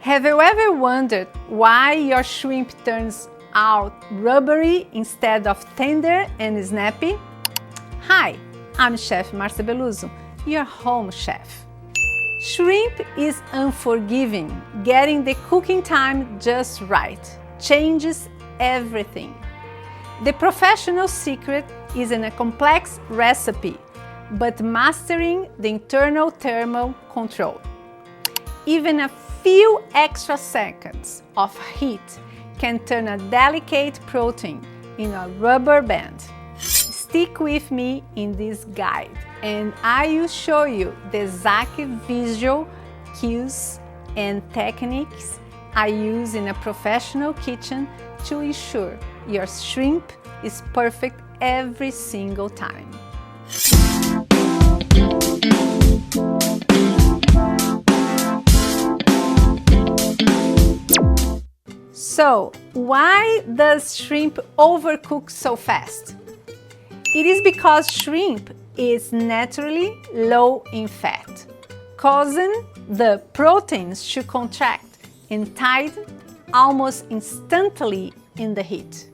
Have you ever wondered why your shrimp turns out rubbery instead of tender and snappy? Hi, I'm Chef M.Belluzzo, your home chef. Shrimp is unforgiving. Getting the cooking time just right changes everything. The professional secret is in a complex recipe, but mastering the internal thermal control. Even a few extra seconds of heat can turn a delicate protein in a rubber band. Stick with me in this guide and I will show you the exact visual cues and techniques I use in a professional kitchen to ensure your shrimp is perfect every single time. So, why does shrimp overcook so fast? It is because shrimp is naturally low in fat, causing the proteins to contract and tighten almost instantly in the heat.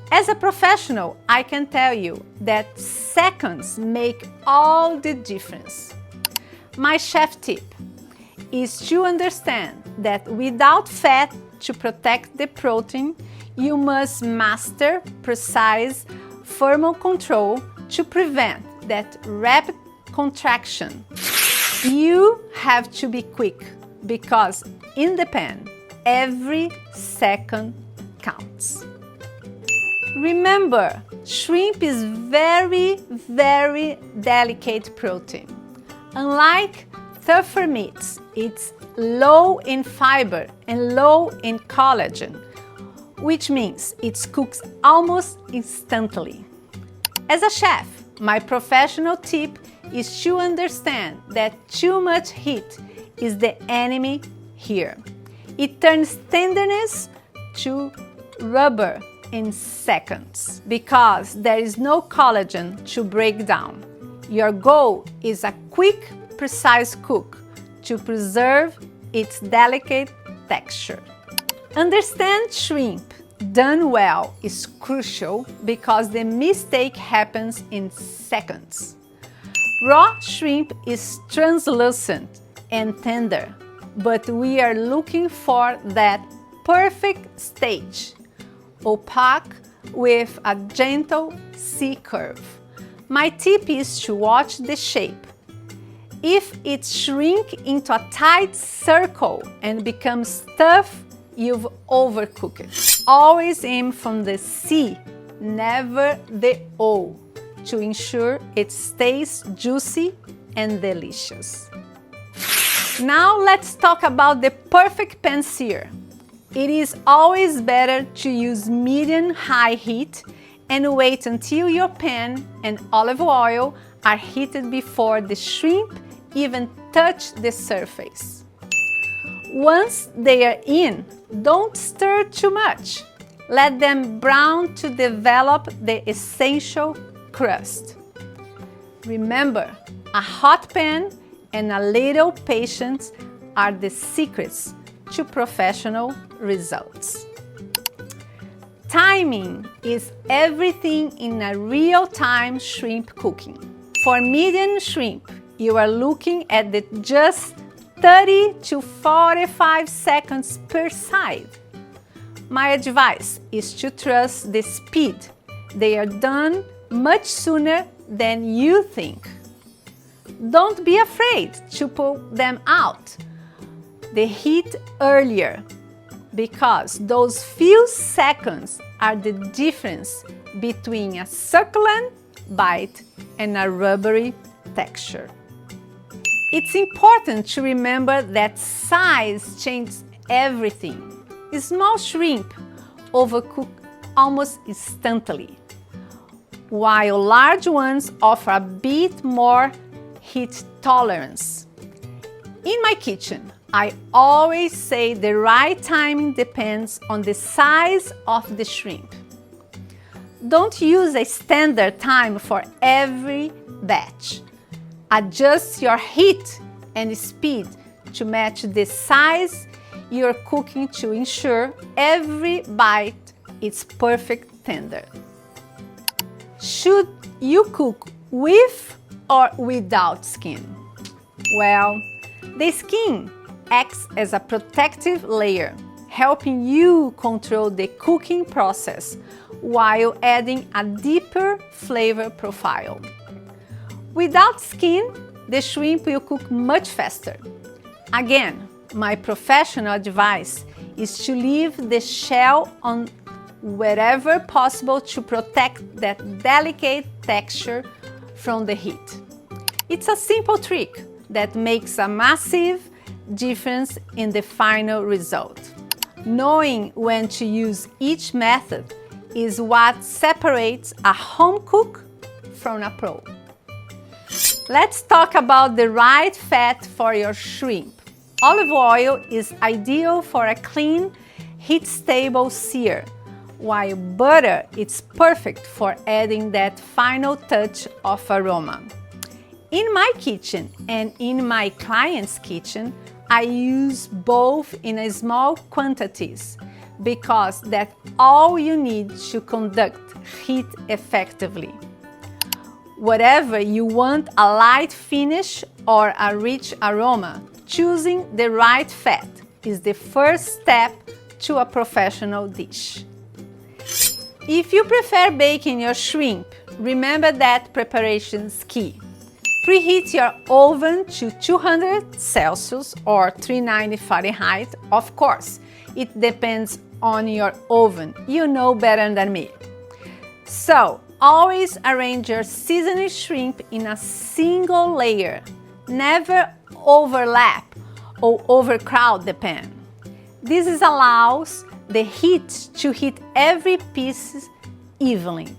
As a professional, I can tell you that seconds make all the difference. My chef tip is to understand that without fat to protect the protein, you must master precise thermal control to prevent that rapid contraction. You have to be quick because in the pan, every second counts. Remember, shrimp is very delicate protein. Unlike tougher meats, it's low in fiber and low in collagen, which means it cooks almost instantly. As a chef, my professional tip is to understand that too much heat is the enemy here. It turns tenderness to rubber in seconds because there is no collagen to break down. Your goal is a quick, precise cook to preserve its delicate texture. Understand shrimp done well is crucial because the mistake happens in seconds. Raw shrimp is translucent and tender, but we are looking for that perfect stage, opaque with a gentle C curve. My tip is to watch the shape. If it shrinks into a tight circle and becomes tough, you've overcooked it. Always aim from the C, never the O, to ensure it stays juicy and delicious. Now let's talk about the perfect pan sear. It is always better to use medium-high heat and wait until your pan and olive oil are heated before the shrimp even touch the surface. Once they are in, don't stir too much. Let them brown to develop the essential crust. Remember, a hot pan and a little patience are the secrets to professional results. Timing is everything in a real-time shrimp cooking. For medium shrimp, you are looking at the just 30 to 45 seconds per side. My advice is to trust the speed. They are done much sooner than you think. Don't be afraid to pull them out the heat earlier because those few seconds are the difference between a succulent bite and a rubbery texture. It's important to remember that size changes everything. Small shrimp overcook almost instantly, while large ones offer a bit more heat tolerance. In my kitchen, I always say the right timing depends on the size of the shrimp. Don't use a standard time for every batch. Adjust your heat and speed to match the size you're cooking to ensure every bite is perfect tender. Should you cook with or without skin? Well, the skin acts as a protective layer, helping you control the cooking process while adding a deeper flavor profile. Without skin, the shrimp will cook much faster. Again, my professional advice is to leave the shell on wherever possible to protect that delicate texture from the heat. It's a simple trick that makes a massive difference in the final result. Knowing when to use each method is what separates a home cook from a pro. Let's talk about the right fat for your shrimp. Olive oil is ideal for a clean, heat-stable sear, while butter is perfect for adding that final touch of aroma. In my kitchen and in my client's kitchen, I use both in small quantities because that's all you need to conduct heat effectively. Whatever you want, a light finish or a rich aroma, choosing the right fat is the first step to a professional dish. If you prefer baking your shrimp, remember that preparation is key. Preheat your oven to 200 Celsius or 390 Fahrenheit. Of course, it depends on your oven. You know better than me. So, always arrange your seasoned shrimp in a single layer. Never overlap or overcrowd the pan. This allows the heat to hit every piece evenly.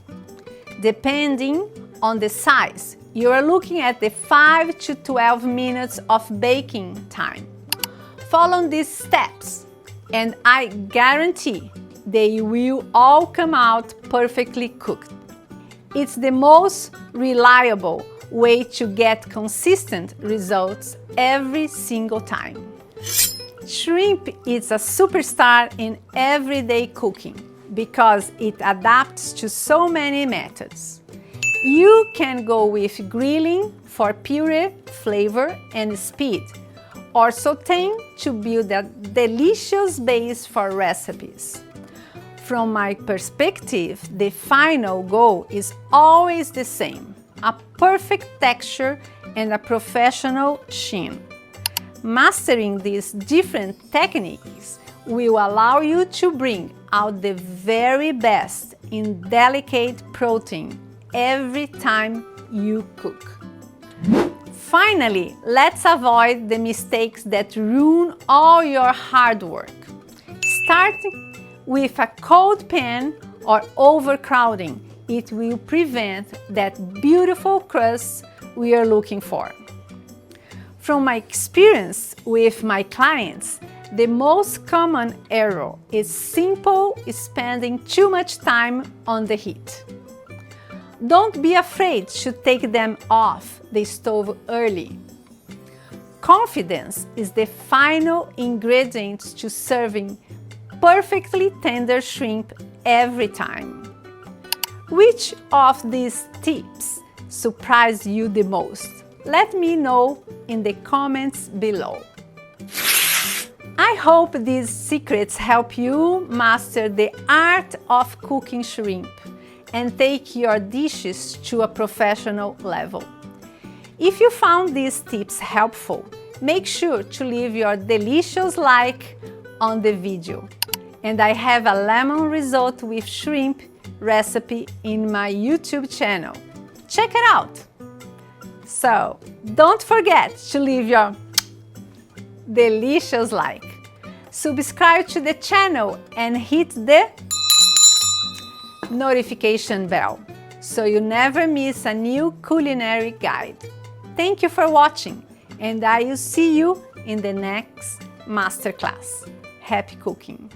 Depending on the size, you are looking at the 5 to 12 minutes of baking time. Follow these steps and I guarantee they will all come out perfectly cooked. It's the most reliable way to get consistent results every single time. Shrimp is a superstar in everyday cooking because it adapts to so many methods. You can go with grilling for pure flavor and speed, or sautéing to build a delicious base for recipes. From my perspective, the final goal is always the same: a perfect texture and a professional sheen. Mastering these different techniques will allow you to bring out the very best in delicate protein every time you cook. Finally, let's avoid the mistakes that ruin all your hard work. Starting with a cold pan or overcrowding, it will prevent that beautiful crust we are looking for. From my experience with my clients, the most common error is spending too much time on the heat. Don't be afraid to take them off the stove early. Confidence is the final ingredient to serving perfectly tender shrimp every time. Which of these tips surprised you the most? Let me know in the comments below. I hope these secrets help you master the art of cooking shrimp and take your dishes to a professional level. If you found these tips helpful, make sure to leave your delicious like on the video. And I have a lemon risotto with shrimp recipe in my YouTube channel. Check it out! So, don't forget to leave your delicious like. Subscribe to the channel and hit the notification bell so you never miss a new culinary guide. Thank you for watching, and I will see you in the next masterclass. Happy cooking!